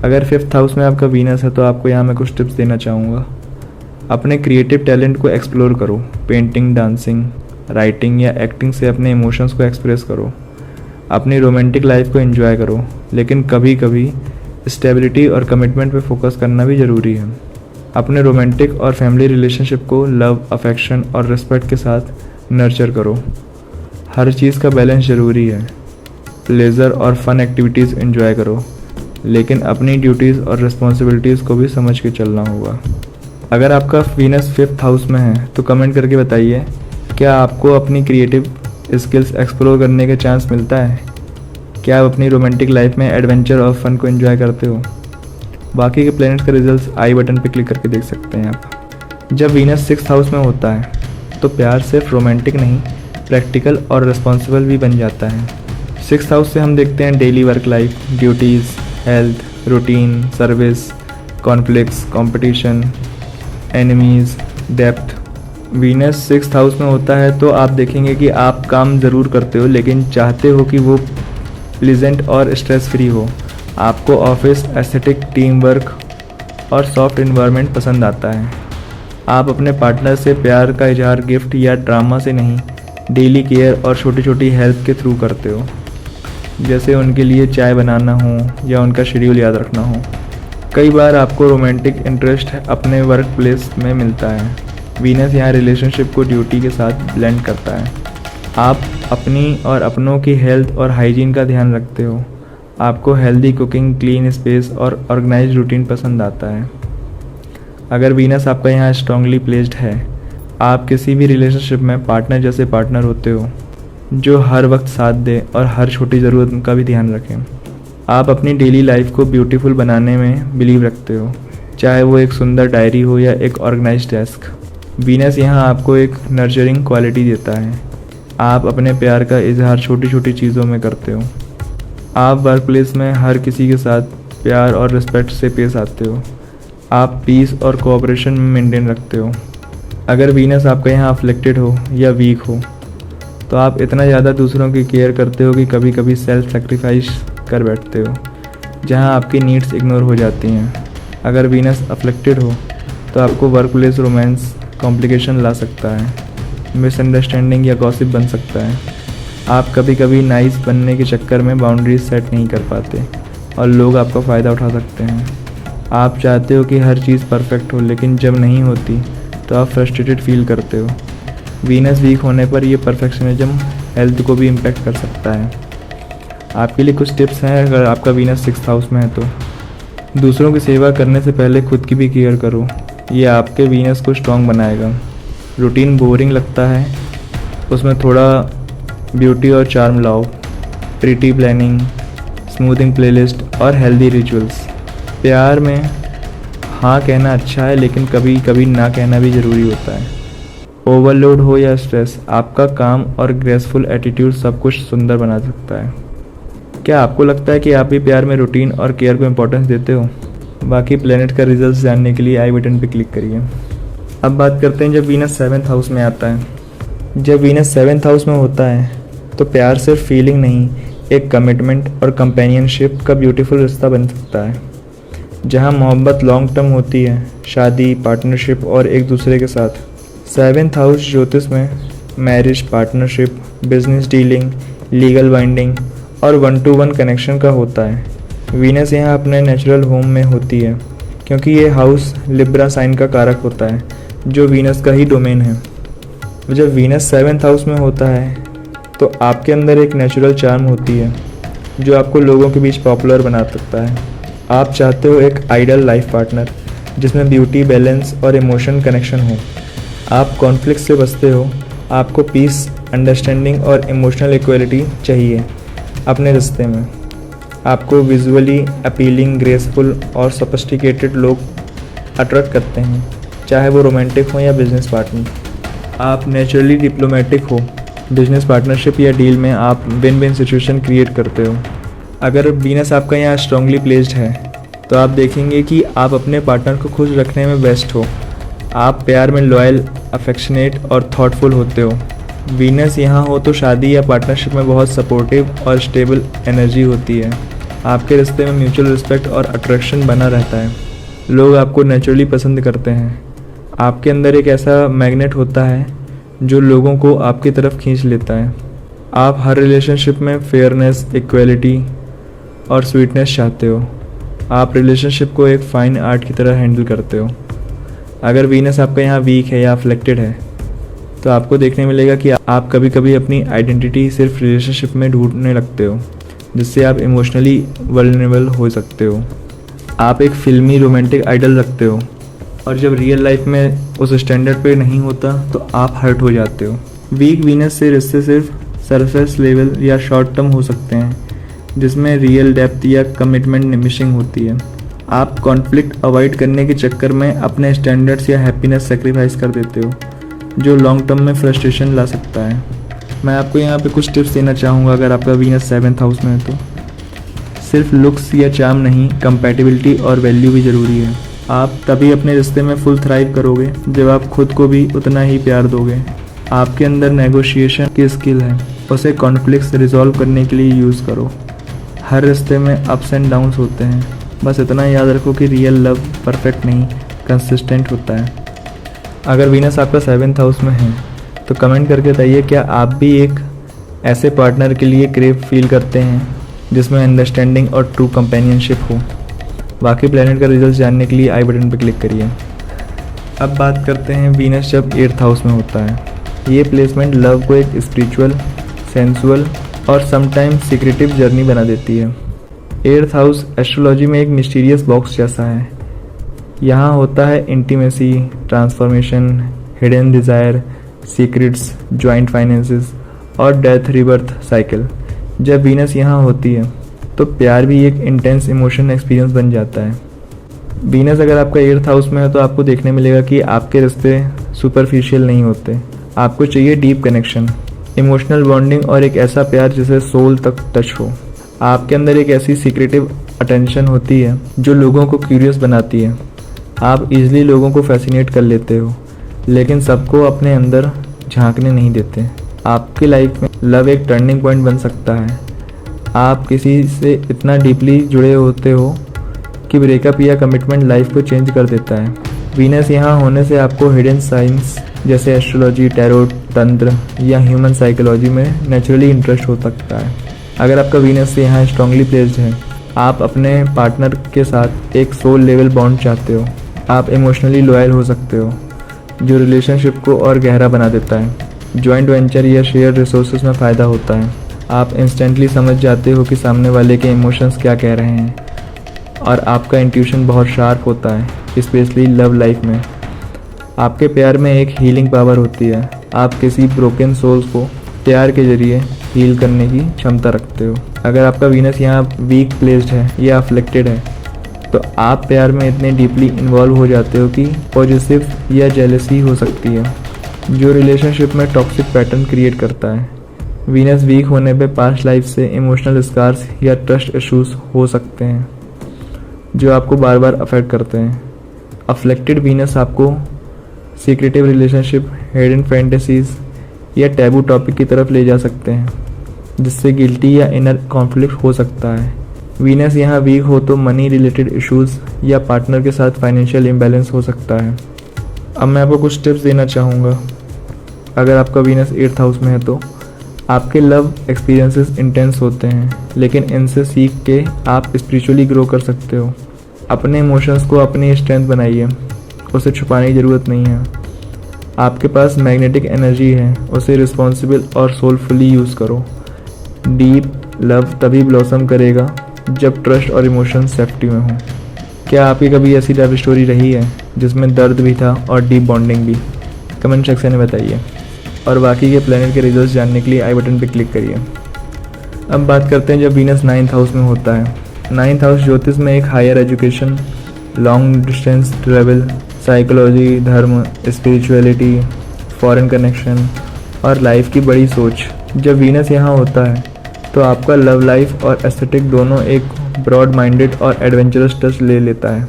अगर 5th हाउस में आपका वीनस है तो आपको यहाँ मैं कुछ टिप्स देना चाहूँगा। अपने क्रिएटिव टैलेंट को एक्सप्लोर करो। पेंटिंग, डांसिंग, राइटिंग या एक्टिंग से अपने इमोशंस को एक्सप्रेस करो। अपनी रोमांटिक लाइफ को एंजॉय करो, लेकिन कभी कभी स्टेबिलिटी और कमिटमेंट पे फोकस करना भी ज़रूरी है। अपने रोमांटिक और फैमिली रिलेशनशिप को लव, अफेक्शन और रिस्पेक्ट के साथ नर्चर करो। हर चीज़ का बैलेंस ज़रूरी है। प्लेजर और फन एक्टिविटीज़ एंजॉय करो, लेकिन अपनी ड्यूटीज़ और रिस्पॉन्सिबिलिटीज़ को भी समझ के चलना होगा। अगर आपका वीनस 5th हाउस में है तो कमेंट करके बताइए, क्या आपको अपनी क्रिएटिव स्किल्स एक्सप्लोर करने का चांस मिलता है? क्या आप अपनी रोमांटिक लाइफ में एडवेंचर और फन को एंजॉय करते हो? बाकी के प्लैनेट्स का रिजल्ट्स आई बटन पे क्लिक करके देख सकते हैं आप। जब वीनस 6th हाउस में होता है तो प्यार सिर्फ रोमांटिक नहीं, प्रैक्टिकल और रिस्पॉन्सिबल भी बन जाता है। 6th हाउस से हम देखते हैं daily work life, duties, health, routine, service, conflicts, competition, enemies, depth. Venus 6th house में होता है तो आप देखेंगे कि आप काम ज़रूर करते हो, लेकिन चाहते हो कि वो प्लीजेंट और स्ट्रेस फ्री हो। आपको ऑफिस एस्थेटिक, टीम वर्क और सॉफ्ट इन्वायरमेंट पसंद आता है। आप अपने पार्टनर से प्यार का इजहार गिफ्ट या ड्रामा से नहीं, डेली केयर और छोटी छोटी हेल्प के थ्रू करते हो, जैसे उनके लिए चाय बनाना हो या उनका शेड्यूल याद रखना हो। कई बार आपको रोमांटिक इंटरेस्ट अपने वर्क प्लेस में मिलता है। वीनस यहाँ रिलेशनशिप को ड्यूटी के साथ ब्लेंड करता है। आप अपनी और अपनों की हेल्थ और हाइजीन का ध्यान रखते हो। आपको हेल्दी कुकिंग, क्लीन स्पेस और ऑर्गेनाइज्ड रूटीन पसंद आता है। अगर वीनस आपका यहाँ स्ट्रांगली प्लेस्ड है, आप किसी भी रिलेशनशिप में पार्टनर जैसे पार्टनर होते हो जो हर वक्त साथ दे और हर छोटी ज़रूरत का भी ध्यान रखें। आप अपनी डेली लाइफ को ब्यूटीफुल बनाने में बिलीव रखते हो, चाहे वो एक सुंदर डायरी हो या एक ऑर्गेनाइज्ड डेस्क। वीनस यहाँ आपको एक नर्चरिंग क्वालिटी देता है। आप अपने प्यार का इजहार छोटी छोटी चीज़ों में करते हो। आप वर्क प्लेस में हर किसी के साथ प्यार और रिस्पेक्ट से पेश आते हो। आप पीस और कोऑपरेशन में मेंटेन रखते हो। अगर वीनस आपका यहाँ अफ्लिक्टेड हो या वीक हो तो आप इतना ज़्यादा दूसरों की केयर करते हो कि कभी कभी सेल्फ सेक्रीफाइस कर बैठते हो, जहाँ आपकी नीड्स इग्नोर हो जाती हैं। अगर वीनस अफ्लिक्टेड हो तो आपको वर्क प्लेस रोमांस कॉम्प्लिकेशन ला सकता है, मिसअंडरस्टैंडिंग या गॉसिप बन सकता है। आप कभी कभी नाइस बनने के चक्कर में बाउंड्रीज सेट नहीं कर पाते और लोग आपका फ़ायदा उठा सकते हैं। आप चाहते हो कि हर चीज़ परफेक्ट हो, लेकिन जब नहीं होती तो आप फ्रस्ट्रेटेड फील करते हो। वीनस वीक होने पर ये परफेक्शनिज्म हेल्थ को भी इम्पेक्ट कर सकता है। आपके लिए कुछ टिप्स हैं अगर आपका वीनस 6th हाउस में है तो। दूसरों की सेवा करने से पहले खुद की भी केयर करो, ये आपके वीनस को स्ट्रॉन्ग बनाएगा। रूटीन बोरिंग लगता है, उसमें थोड़ा ब्यूटी और चार्म लाओ। प्रीटी प्लानिंग, स्मूथिंग प्लेलिस्ट और हेल्दी रिचुअल्स। प्यार में हाँ कहना अच्छा है, लेकिन कभी कभी ना कहना भी ज़रूरी होता है। ओवरलोड हो या स्ट्रेस, आपका काम और ग्रेसफुल एटीट्यूड सब कुछ सुंदर बना सकता है। क्या आपको लगता है कि आप भी प्यार में रूटीन और केयर को इम्पोर्टेंस देते हो? बाकी प्लेनेट का रिजल्ट्स जानने के लिए आई बटन पर क्लिक करिए। अब बात करते हैं जब वीनस 7th हाउस में आता है। जब वीनस 7th हाउस में होता है तो प्यार सिर्फ फीलिंग नहीं, एक कमिटमेंट और कंपेनियनशिप का ब्यूटीफुल रिश्ता बन सकता है, जहां मोहब्बत लॉन्ग टर्म होती है, शादी, पार्टनरशिप और एक दूसरे के साथ। 7th हाउस ज्योतिष में marriage, partnership, business dealing, legal binding और 1-to-1 कनेक्शन का होता है। वीनस यहाँ अपने नेचुरल होम में होती है, क्योंकि ये हाउस लिब्रा साइन का कारक होता है, जो वीनस का ही डोमेन है। जब वीनस 7th हाउस में होता है तो आपके अंदर एक नेचुरल चार्म होती है जो आपको लोगों के बीच पॉपुलर बना सकता है। आप चाहते हो एक आइडियल लाइफ पार्टनर जिसमें ब्यूटी, बैलेंस और इमोशन कनेक्शन हो। आप कॉन्फ्लिक्ट से बचते हो। आपको पीस, अंडरस्टैंडिंग और इमोशनल इक्वलिटी चाहिए अपने रिश्ते में। आपको विजुअली अपीलिंग, ग्रेसफुल और सोफिस्टिकेटेड लोग अट्रैक्ट करते हैं, चाहे वो रोमांटिक हो या बिजनेस पार्टनर। आप नेचुरली डिप्लोमेटिक हो। बिजनेस पार्टनरशिप या डील में आप विन विन सिचुएशन क्रिएट करते हो। अगर वीनस आपका यहाँ स्ट्रांगली प्लेस्ड है तो आप देखेंगे कि आप अपने पार्टनर को खुश रखने में बेस्ट हो। आप प्यार में लॉयल, अफेक्शनेट और थॉटफुल होते हो। वीनस यहाँ हो तो शादी या पार्टनरशिप में बहुत सपोर्टिव और स्टेबल एनर्जी होती है। आपके रिश्ते में म्यूचुअल रिस्पेक्ट और अट्रैक्शन बना रहता है। लोग आपको नेचुरली पसंद करते हैं। आपके अंदर एक ऐसा मैग्नेट होता है जो लोगों को आपकी तरफ खींच लेता है। आप हर रिलेशनशिप में फेयरनेस, इक्वलिटी और स्वीटनेस चाहते हो। आप रिलेशनशिप को एक फाइन आर्ट की तरह हैंडल करते हो। अगर वीनस आपका यहाँ वीक है या अफ्लेक्टेड है तो आपको देखने मिलेगा कि आप कभी कभी अपनी आइडेंटिटी सिर्फ रिलेशनशिप में ढूंढने लगते हो, जिससे आप इमोशनली वल्नरेबल हो सकते हो। आप एक फिल्मी रोमांटिक आइडल रखते हो और जब रियल लाइफ में उस स्टैंडर्ड पे नहीं होता तो आप हर्ट हो जाते हो। वीक वीनस से रिश्ते सिर्फ सरफेस लेवल या शॉर्ट टर्म हो सकते हैं, जिसमें रियल डेप्थ या कमिटमेंट मिसिंग होती है। आप कॉन्फ्लिक्ट अवॉइड करने के चक्कर में अपने स्टैंडर्ड्स या हैप्पीनेस सेक्रीफाइस कर देते हो, जो लॉन्ग टर्म में फ्रस्ट्रेशन ला सकता है। मैं आपको यहाँ पे कुछ टिप्स देना चाहूँगा अगर आपका वीनस 7th हाउस में है तो। सिर्फ लुक्स या चार्म नहीं, कंपैटिबिलिटी और वैल्यू भी ज़रूरी है। आप तभी अपने रिश्ते में फुल थ्राइव करोगे जब आप खुद को भी उतना ही प्यार दोगे। आपके अंदर नेगोशिएशन की स्किल है, उसे कॉन्फ्लिक्ट्स रिजॉल्व करने के लिए यूज़ करो। हर रिश्ते में अप्स एंड डाउन्स होते हैं, बस इतना याद रखो कि रियल लव परफेक्ट नहीं, कंसिस्टेंट होता है। अगर वीनस आपका 7th हाउस में है तो कमेंट करके बताइए, क्या आप भी एक ऐसे पार्टनर के लिए क्रेव फील करते हैं जिसमें अंडरस्टैंडिंग और ट्रू कंपेनियनशिप हो। बाकी प्लैनेट का रिजल्ट जानने के लिए आई बटन पर क्लिक करिए। अब बात करते हैं वीनस जब 8th हाउस में होता है। ये प्लेसमेंट लव को एक स्पिरिचुअल, सेंसुअल और समटाइम्स सीक्रेटिव जर्नी बना देती है। 8th हाउस एस्ट्रोलॉजी में एक मिस्टीरियस बॉक्स जैसा है। यहाँ होता है intimacy, transformation, hidden desire, secrets, joint finances और डेथ रिबर्थ साइकिल। जब वीनस यहाँ होती है तो प्यार भी एक इंटेंस इमोशन एक्सपीरियंस बन जाता है। वीनस अगर आपका 8th हाउस में है तो आपको देखने मिलेगा कि आपके रिश्ते सुपरफिशियल नहीं होते। आपको चाहिए डीप कनेक्शन, इमोशनल बॉन्डिंग और एक ऐसा प्यार जिसे सोल तक टच हो। आपके अंदर एक ऐसी सीक्रेटिव अटेंशन होती है जो लोगों को क्यूरियस बनाती है। आप इजीली लोगों को फैसिनेट कर लेते हो, लेकिन सबको अपने अंदर झांकने नहीं देते। आपकी लाइफ में लव एक टर्निंग पॉइंट बन सकता है। आप किसी से इतना डीपली जुड़े होते हो कि ब्रेकअप या कमिटमेंट लाइफ को चेंज कर देता है। वीनस यहाँ होने से आपको हिडन साइंस जैसे एस्ट्रोलॉजी, टैरोट, तंत्र या ह्यूमन साइकोलॉजी में नेचुरली इंटरेस्ट हो सकता है। अगर आपका वीनस से यहाँ स्ट्रांगली प्लेस्ड है, आप अपने पार्टनर के साथ एक सोल लेवल बॉन्ड चाहते हो। आप इमोशनली लॉयल हो सकते हो, जो रिलेशनशिप को और गहरा बना देता है। जॉइंट वेंचर या शेयर रिसोर्सेज में फ़ायदा होता है। आप इंस्टेंटली समझ जाते हो कि सामने वाले के इमोशंस क्या कह रहे हैं और आपका इंट्यूशन बहुत शार्प होता है, स्पेशली लव लाइफ में। आपके प्यार में एक हीलिंग पावर होती है। आप किसी ब्रोकन सोल्स को प्यार के जरिए हील करने की क्षमता रखते हो। अगर आपका वीनस यहाँ वीक प्लेस्ड है या अफ्लेक्टेड है तो आप प्यार में इतने डीपली इन्वॉल्व हो जाते हो कि पॉजिटिव या जेलसी हो सकती है, जो रिलेशनशिप में टॉक्सिक पैटर्न क्रिएट करता है। वीनस वीक होने पे पास्ट लाइफ से इमोशनल स्कार्स या ट्रस्ट इश्यूज हो सकते हैं, जो आपको बार बार अफेक्ट करते हैं। अफ्लेक्टेड वीनस आपको सीक्रेटिव रिलेशनशिप, हिडन फैंटेसीज या टैबू टॉपिक की तरफ ले जा सकते हैं, जिससे गिल्टी या इनर कॉन्फ्लिक्ट हो सकता है। वीनस यहाँ वीक हो तो मनी रिलेटेड इश्यूज या पार्टनर के साथ फाइनेंशियल इम्बैलेंस हो सकता है। अब मैं आपको कुछ टिप्स देना चाहूँगा। अगर आपका वीनस 8th हाउस में है तो आपके लव एक्सपीरियंसेस इंटेंस होते हैं, लेकिन इनसे सीख के आप स्पिरिचुअली ग्रो कर सकते हो। अपने इमोशंस को अपनी स्ट्रेंथ बनाइए, उसे छुपाने की ज़रूरत नहीं है। आपके पास मैग्नेटिक एनर्जी है, उसे रिस्पॉन्सिबल और सोलफुली यूज़ करो। डीप लव तभी ब्लॉसम करेगा जब ट्रस्ट और इमोशन सेफ्टी में हो। क्या आपकी कभी ऐसी लव स्टोरी रही है जिसमें दर्द भी था और डीप बॉन्डिंग भी? कमेंट सेक्शन में बताइए। और बाकी के प्लैनेट के रिजल्ट्स जानने के लिए आई बटन पर क्लिक करिए। अब बात करते हैं जब वीनस 9th हाउस में होता है। 9th हाउस ज्योतिष में एक higher education, long distance travel, psychology, धर्म, स्पिरिचुअलिटी, फॉरेन कनेक्शन और लाइफ की बड़ी सोच। जब वीनस यहाँ होता है तो आपका लव लाइफ और एस्थेटिक दोनों एक ब्रॉड माइंडेड और एडवेंचरस टच ले लेता है।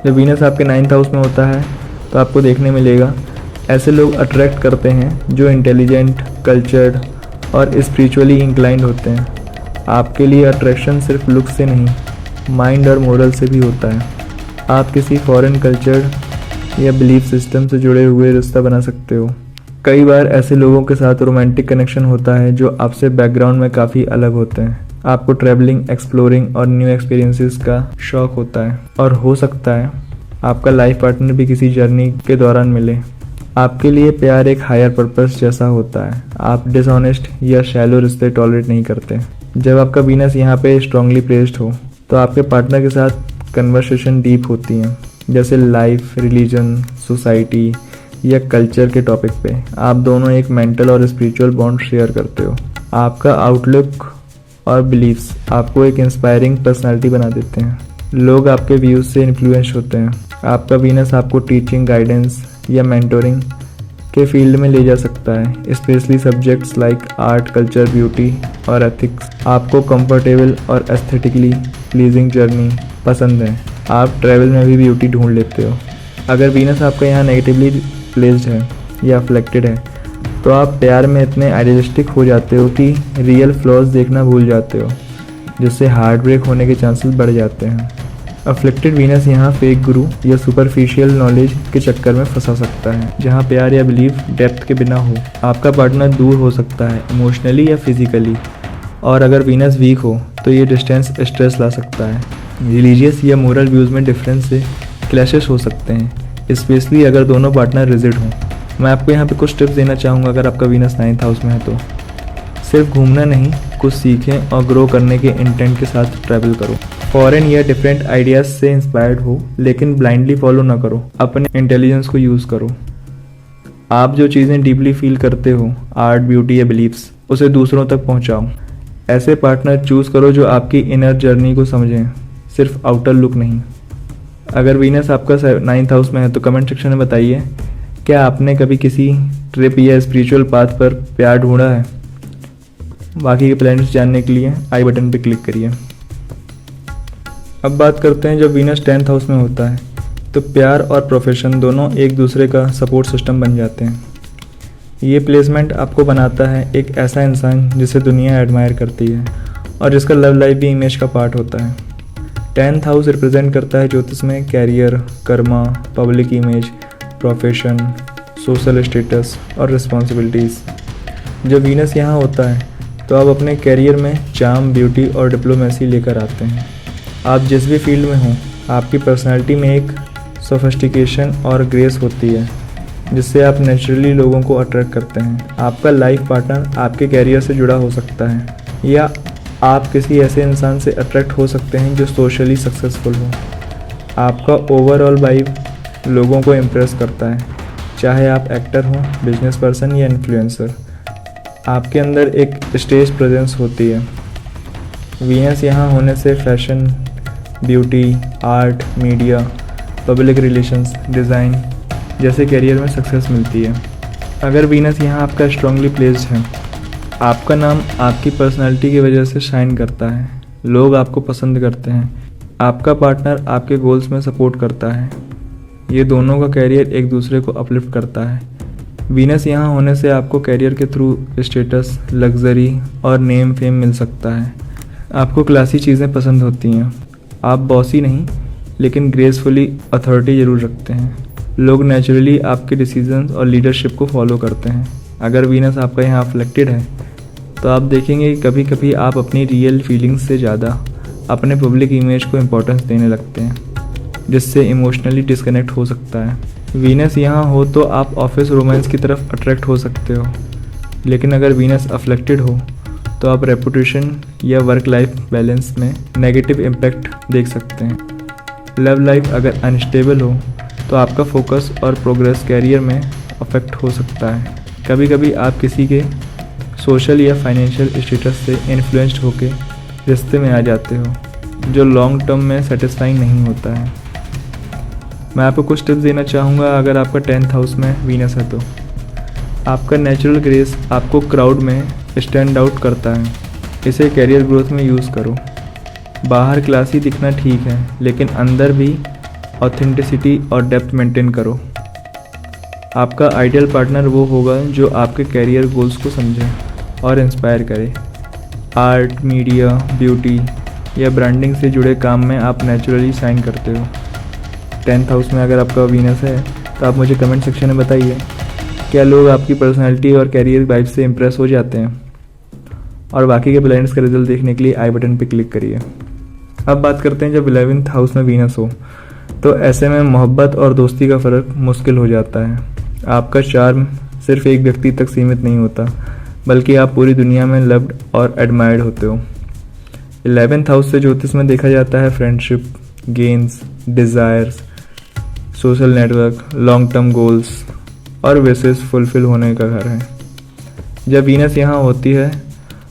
जब वीनस आपके 9th हाउस में होता है तो आपको देखने मिलेगा ऐसे लोग अट्रैक्ट करते हैं जो इंटेलिजेंट, कल्चर्ड और स्पिरिचुअली इंक्लाइंड होते हैं। आपके लिए अट्रैक्शन सिर्फ लुक से नहीं, माइंड और मोरल से भी होता है। आप किसी फॉरेन कल्चर या बिलीफ सिस्टम से जुड़े हुए रिश्ता बना सकते हो। कई बार ऐसे लोगों के साथ रोमांटिक कनेक्शन होता है जो आपसे बैकग्राउंड में काफ़ी अलग होते हैं। आपको ट्रैवलिंग, एक्सप्लोरिंग और न्यू एक्सपीरियंसेस का शौक होता है और हो सकता है आपका लाइफ पार्टनर भी किसी जर्नी के दौरान मिले। आपके लिए प्यार एक हायर पर्पस जैसा होता है। आप डिसऑनेस्ट या शैलो रिश्ते टॉलरेट नहीं करते। जब आपका वीनस यहाँ पे स्ट्रांगली प्लेस्ड हो तो आपके पार्टनर के साथ कन्वर्सेशन डीप होती हैं, जैसे लाइफ, रिलीजन, सोसाइटी या कल्चर के टॉपिक पे। आप दोनों एक मेंटल और स्पिरिचुअल बॉन्ड शेयर करते हो। आपका आउटलुक और बिलीव्स आपको एक इंस्पायरिंग पर्सनालिटी बना देते हैं। लोग आपके व्यूज से इन्फ्लुएंस होते हैं। आपका वीनस आपको टीचिंग, गाइडेंस या मेंटोरिंग के फील्ड में ले जा सकता है, specially subjects like art, culture, beauty और एथिक्स। आपको कंफर्टेबल और एस्थेटिकली प्लीजिंग जर्नी पसंद है। आप ट्रैवल में भी ब्यूटी ढूंढ लेते हो। अगर वीनस आपका यहाँ नेगेटिवली प्लेस्ड है या अफ्लेक्टेड है तो आप प्यार में इतने आइडियलिस्टिक हो जाते हो कि रियल फ्लॉज देखना भूल जाते हो, जिससे हार्ट ब्रेक होने के चांसेस बढ़ जाते हैं। अफ्लिक्टेड वीनस यहाँ फेक गुरु या सुपरफिशियल नॉलेज के चक्कर में फंसा सकता है, जहाँ प्यार या बिलीफ डेप्थ के बिना हो। आपका पार्टनर दूर हो सकता है इमोशनली या फिजिकली, और अगर वीनस वीक हो तो ये डिस्टेंस स्ट्रेस ला सकता है। रिलीजियस या मोरल व्यूज़ में डिफरेंस से क्लैशेस हो सकते हैं, स्पेशली अगर दोनों पार्टनर रिजिड हों। मैं आपको यहाँ पे कुछ टिप्स देना चाहूँगा अगर आपका वीनस 9th हाउस में है तो। सिर्फ घूमना नहीं, कुछ सीखें और ग्रो करने के इंटेंट के साथ ट्रैवल करो। फॉरेन या डिफरेंट आइडियाज़ से इंस्पायर्ड हो, लेकिन ब्लाइंडली फॉलो ना करो। अपने इंटेलिजेंस को यूज़ करो। आप जो चीज़ें डीपली फील करते हो, आर्ट, ब्यूटी या बिलीव्स, उसे दूसरों तक पहुँचाओ। ऐसे पार्टनर चूज़ करो जो आपकी इनर जर्नी को समझें, सिर्फ आउटर लुक नहीं। अगर वीनस आपका 9th हाउस में है तो कमेंट सेक्शन में बताइए, क्या आपने कभी किसी ट्रिप या स्पिरिचुअल पाथ पर प्यार ढूंढा है? बाकी के प्लैनेट्स जानने के लिए आई बटन पर क्लिक करिए। अब बात करते हैं जब वीनस 10th हाउस में होता है तो प्यार और प्रोफेशन दोनों एक दूसरे का सपोर्ट सिस्टम बन जाते हैं। ये प्लेसमेंट आपको बनाता है एक ऐसा इंसान जिसे दुनिया एडमायर करती है और जिसका लव लाइफ भी इमेज का पार्ट होता है। 10th हाउस रिप्रेजेंट करता है ज्योतिष में career, karma, public image, profession, social status और रिस्पॉन्सिबिलिटीज़। जब वीनस यहाँ होता है तो आप अपने कैरियर में चार्म, ब्यूटी और डिप्लोमेसी लेकर आते हैं। आप जिस भी फील्ड में हों, आपकी पर्सनालिटी में एक सोफिस्टिकेशन और ग्रेस होती है जिससे आप नेचुरली लोगों को अट्रैक्ट करते हैं। आपका लाइफ पार्टनर आपके कैरियर से जुड़ा हो सकता है या आप किसी ऐसे इंसान से अट्रैक्ट हो सकते हैं जो सोशली सक्सेसफुल हो। आपका ओवरऑल वाइब लोगों को इम्प्रेस करता है, चाहे आप एक्टर हों, बिजनेस पर्सन या इन्फ्लुएंसर। आपके अंदर एक स्टेज प्रेजेंस होती है। वीनस यहाँ होने से fashion, beauty, art, media, public relations, design जैसे करियर में सक्सेस मिलती है। अगर वीनस यहाँ आपका स्ट्रांगली प्लेस्ड है, आपका नाम आपकी पर्सनालिटी की वजह से शाइन करता है। लोग आपको पसंद करते हैं। आपका पार्टनर आपके गोल्स में सपोर्ट करता है। ये दोनों का कैरियर एक दूसरे को अपलिफ्ट करता है। वीनस यहाँ होने से आपको कैरियर के थ्रू स्टेटस, लग्जरी और नेम फेम मिल सकता है। आपको क्लासी चीज़ें पसंद होती हैं। आप बॉसी नहीं, लेकिन ग्रेसफुली अथॉरिटी ज़रूर रखते हैं। लोग नेचुरली आपके डिसीजंस और लीडरशिप को फॉलो करते हैं। अगर वीनस आपका यहाँ अफ्लेक्टेड है तो आप देखेंगे कि कभी कभी आप अपनी रियल फीलिंग्स से ज़्यादा अपने पब्लिक इमेज को इम्पोर्टेंस देने लगते हैं, जिससे इमोशनली डिस्कनेक्ट हो सकता है। वीनस यहाँ हो तो आप ऑफिस रोमांस की तरफ अट्रैक्ट हो सकते हो, लेकिन अगर वीनस अफ्लेक्टेड हो तो आप रेपुटेशन या वर्क लाइफ बैलेंस में नेगेटिव इम्पैक्ट देख सकते हैं। लव लाइफ अगर अनस्टेबल हो तो आपका फोकस और प्रोग्रेस कैरियर में अफेक्ट हो सकता है। कभी कभी आप किसी के सोशल या फाइनेंशियल स्टेटस से इन्फ्लुएंस्ड होकर रिश्ते में आ जाते हो, जो लॉन्ग टर्म में सेटिस्फाइंग नहीं होता है। मैं आपको कुछ टिप्स देना चाहूँगा अगर आपका 10th हाउस में वीनस है तो। आपका नेचुरल ग्रेस आपको क्राउड में स्टैंड आउट करता है। इसे कैरियर ग्रोथ में यूज़ करो। बाहर क्लासी दिखना ठीक है, लेकिन अंदर भी ऑथेंटिसिटी और डेप्थ मेंटेन करो। आपका आइडियल पार्टनर वो होगा जो आपके कैरियर गोल्स को समझे और इंस्पायर करे। आर्ट, मीडिया, ब्यूटी या ब्रांडिंग से जुड़े काम में आप नेचुरली शाइन करते हो। 10th हाउस में अगर आपका वीनस है तो आप मुझे कमेंट सेक्शन में बताइए, क्या लोग आपकी पर्सनैलिटी और कैरियर वाइब से इम्प्रेस हो जाते हैं? और बाकी के प्लैनेट्स का रिजल्ट देखने के लिए आई बटन पर क्लिक करिए। अब बात करते हैं जब 11th हाउस में वीनस हो, तो ऐसे में मोहब्बत और दोस्ती का फ़र्क मुश्किल हो जाता है। आपका चार्म सिर्फ एक व्यक्ति तक सीमित नहीं होता, बल्कि आप पूरी दुनिया में लव्ड और एडमायर्ड होते हो। 11th हाउस से ज्योतिष में देखा जाता है friendship, gains, desires, social network, long term goals और विशेष फुलफिल होने का घर है। जब वीनस यहाँ होती है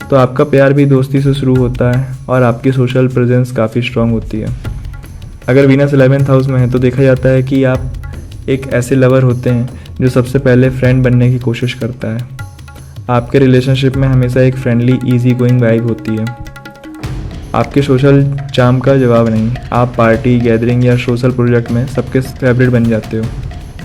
तो आपका प्यार भी दोस्ती से शुरू होता है और आपकी सोशल प्रेजेंस काफ़ी स्ट्रांग होती है। अगर वीनस 11th हाउस में है तो देखा जाता है कि आप एक ऐसे लवर होते हैं जो सबसे पहले फ्रेंड बनने की कोशिश करता है। आपके रिलेशनशिप में हमेशा एक फ्रेंडली, इजी गोइंग वाइब होती है। आपके सोशल चार्म का जवाब नहीं, आप पार्टी, गैदरिंग या सोशल प्रोजेक्ट में सबके फेवरेट बन जाते हो।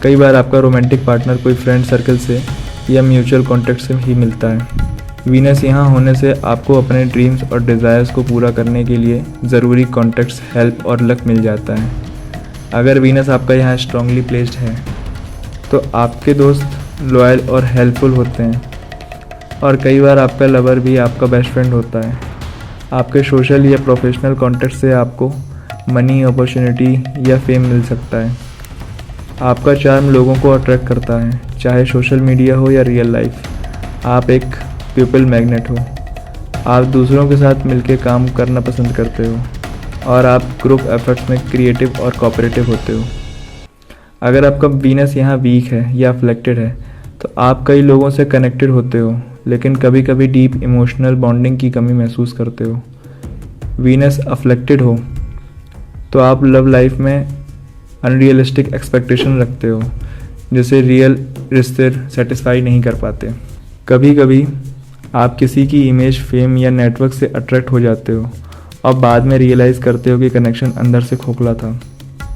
कई बार आपका रोमांटिक पार्टनर कोई फ्रेंड सर्कल से या म्यूचुअल कॉन्टेक्ट से ही मिलता है। वीनस यहाँ होने से आपको अपने ड्रीम्स और डिज़ायर्स को पूरा करने के लिए ज़रूरी कॉन्टेक्ट्स, हेल्प और लक मिल जाता है। अगर वीनस आपका यहाँ स्ट्रांगली प्लेस्ड है तो आपके दोस्त लॉयल और हेल्पफुल होते हैं, और कई बार आपका लवर भी आपका बेस्ट फ्रेंड होता है। आपके सोशल या प्रोफेशनल कॉन्टेक्ट से आपको मनी, अपॉर्चुनिटी या फेम मिल सकता है। आपका चार्म लोगों को अट्रैक्ट करता है, चाहे सोशल मीडिया हो या रियल लाइफ। आप एक पीपल मैग्नेट हो। आप दूसरों के साथ मिलकर काम करना पसंद करते हो और आप ग्रुप एफर्ट्स में क्रिएटिव और कोऑपरेटिव होते हो। अगर आपका वीनस यहाँ वीक है या अफ्लेक्टेड है तो आप कई लोगों से कनेक्टेड होते हो, लेकिन कभी कभी डीप इमोशनल बॉन्डिंग की कमी महसूस करते हो। वीनस अफ्लेक्टेड हो तो आप लव लाइफ में अनरियलिस्टिक एक्सपेक्टेशन रखते हो, जिसे रियल रिश्ते सेटिस्फाई नहीं कर पाते। कभी कभी आप किसी की इमेज, फेम या नेटवर्क से अट्रैक्ट हो जाते हो और बाद में रियलाइज़ करते हो कि कनेक्शन अंदर से खोखला था।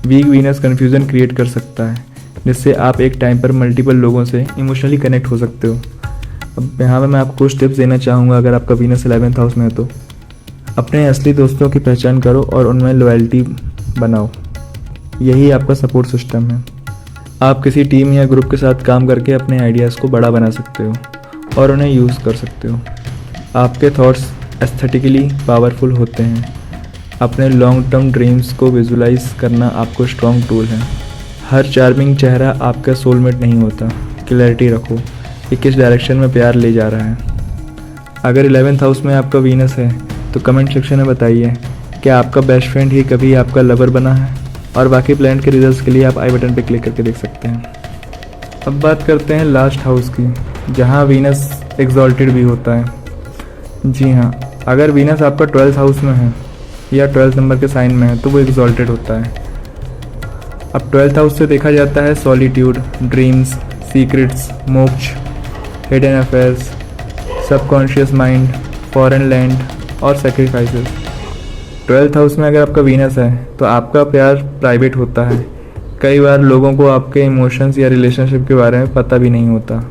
वीक वीनस कन्फ्यूज़न क्रिएट कर सकता है, जिससे आप एक टाइम पर मल्टीपल लोगों से इमोशनली कनेक्ट हो सकते हो। अब यहाँ पर मैं आपको कुछ टिप्स देना चाहूँगा। अगर आपका वीनस 11th हाउस में है तो अपने असली दोस्तों की पहचान करो और उनमें लॉयल्टी बनाओ। यही आपका सपोर्ट सिस्टम है। आप किसी टीम या ग्रुप के साथ काम करके अपने आइडियाज़ को बड़ा बना सकते हो और उन्हें यूज़ कर सकते हो। आपके थॉट्स एस्थेटिकली पावरफुल होते हैं। अपने लॉन्ग टर्म ड्रीम्स को विजुलाइज करना आपको स्ट्रॉन्ग टूल है। हर चार्मिंग चेहरा आपका सोलमेट नहीं होता। क्लैरिटी रखो कि किस डायरेक्शन में प्यार ले जा रहा है। अगर 11th हाउस में आपका वीनस है तो कमेंट सेक्शन में बताइए, क्या आपका बेस्ट फ्रेंड ही कभी आपका लवर बना है? और बाकी प्लैनेट के रिजल्ट्स के लिए आप आई बटन पर क्लिक करके देख सकते हैं। अब बात करते हैं लास्ट हाउस की, जहाँ वीनस एक्सॉल्टेड भी होता है। जी हाँ, अगर वीनस आपका 12th हाउस में है या 12th नंबर के साइन में है तो वो एक्सॉल्टेड होता है। अब 12th हाउस से देखा जाता है सॉलिट्यूड, ड्रीम्स, सीक्रेट्स, मोक्ष, hidden affairs, subconscious mind, foreign land और सेक्रीफाइसेस। 12th हाउस में अगर आपका वीनस है तो आपका प्यार प्राइवेट होता है। कई बार लोगों को आपके इमोशंस या रिलेशनशिप के बारे में पता भी नहीं होता।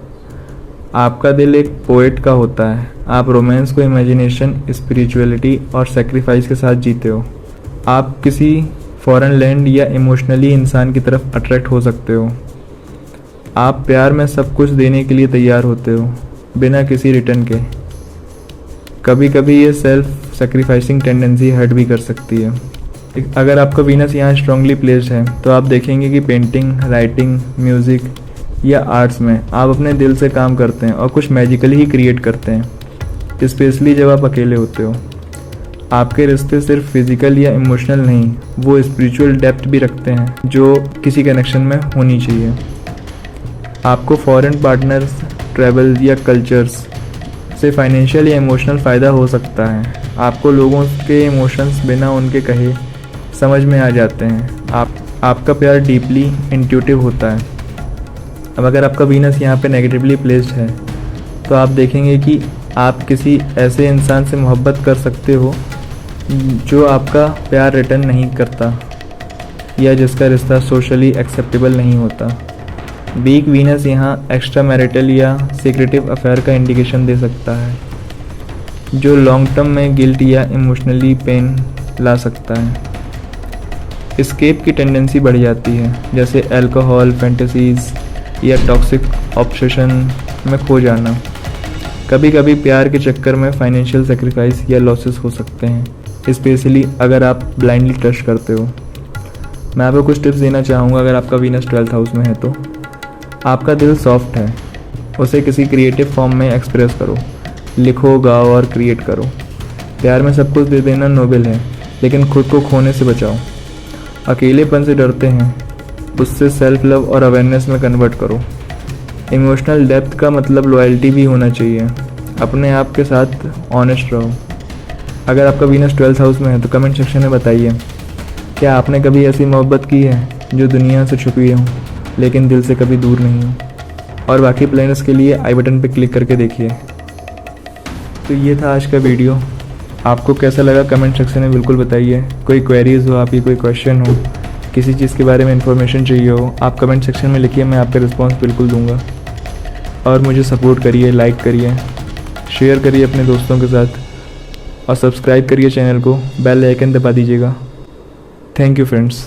आपका दिल एक पोएट का होता है। आप रोमांस को इमेजिनेशन, स्पिरिचुअलिटी और सेक्रीफाइस के साथ जीते हो। आप किसी फॉरेन लैंड या इमोशनली इंसान की तरफ अट्रैक्ट हो सकते हो। आप प्यार में सब कुछ देने के लिए तैयार होते हो, बिना किसी रिटर्न के। कभी कभी ये सेल्फ सेक्रीफाइसिंग टेंडेंसी हर्ट भी कर सकती है। अगर आपका वीनस यहाँ स्ट्रांगली प्लेस्ड है तो आप देखेंगे कि पेंटिंग, राइटिंग, म्यूज़िक या आर्ट्स में आप अपने दिल से काम करते हैं और कुछ मैजिकली ही क्रिएट करते हैं, स्पेशली जब आप अकेले होते हो। आपके रिश्ते सिर्फ फिजिकल या इमोशनल नहीं, वो स्पिरिचुअल डेप्थ भी रखते हैं जो किसी कनेक्शन में होनी चाहिए। आपको फॉरेन पार्टनर्स, ट्रैवल या कल्चर्स से फाइनेंशियल या इमोशनल फ़ायदा हो सकता है। आपको लोगों के इमोशंस बिना उनके कहे समझ में आ जाते हैं। आपका प्यार डीपली इंट्यूटिव होता है। अब अगर आपका वीनस यहाँ पे नेगेटिवली प्लेस्ड है तो आप देखेंगे कि आप किसी ऐसे इंसान से मोहब्बत कर सकते हो जो आपका प्यार रिटर्न नहीं करता या जिसका रिश्ता सोशली एक्सेप्टेबल नहीं होता। वीक वीनस यहाँ एक्स्ट्रा मैरिटल या सीक्रेटिव अफेयर का इंडिकेशन दे सकता है, जो लॉन्ग टर्म में गिल्ट या इमोशनली पेन ला सकता है। एस्केप की टेंडेंसी बढ़ जाती है, जैसे अल्कोहल, फैंटेसीज या टॉक्सिक ऑब्सेशन में खो जाना। कभी कभी प्यार के चक्कर में फाइनेंशियल सेक्रीफाइस या लॉसेस हो सकते हैं, स्पेशली अगर आप ब्लाइंडली ट्रस्ट करते हो। मैं आपको कुछ टिप्स देना चाहूँगा। अगर आपका वीनस 12th हाउस में है तो आपका दिल सॉफ्ट है, उसे किसी क्रिएटिव फॉर्म में एक्सप्रेस करो, लिखो, गाओ और क्रिएट करो। प्यार में सब कुछ दे देना नोबल है, लेकिन खुद को खोने से बचाओ। अकेलेपन से डरते हैं, उससे सेल्फ लव और अवेयरनेस में कन्वर्ट करो। इमोशनल डेप्थ का मतलब लॉयल्टी भी होना चाहिए। अपने आप के साथ ऑनेस्ट रहो। अगर आपका वीनस 12th हाउस में है तो कमेंट सेक्शन में बताइए, क्या आपने कभी ऐसी मोहब्बत की है जो दुनिया से छुपी हो लेकिन दिल से कभी दूर नहीं हो। और बाकी प्लानर्स के लिए आई बटन पर क्लिक करके देखिए। तो ये था आज का वीडियो। आपको कैसा लगा कमेंट सेक्शन में बिल्कुल बताइए। कोई क्वेरीज हो आपकी, कोई क्वेश्चन हो, किसी चीज़ के बारे में इन्फॉर्मेशन चाहिए हो, आप कमेंट सेक्शन में लिखिए, मैं आपका रिस्पांस बिल्कुल दूंगा। और मुझे सपोर्ट करिए, लाइक करिए, शेयर करिए अपने दोस्तों के साथ और सब्सक्राइब करिए चैनल को, बेल आइकन दबा दीजिएगा। Thank you friends.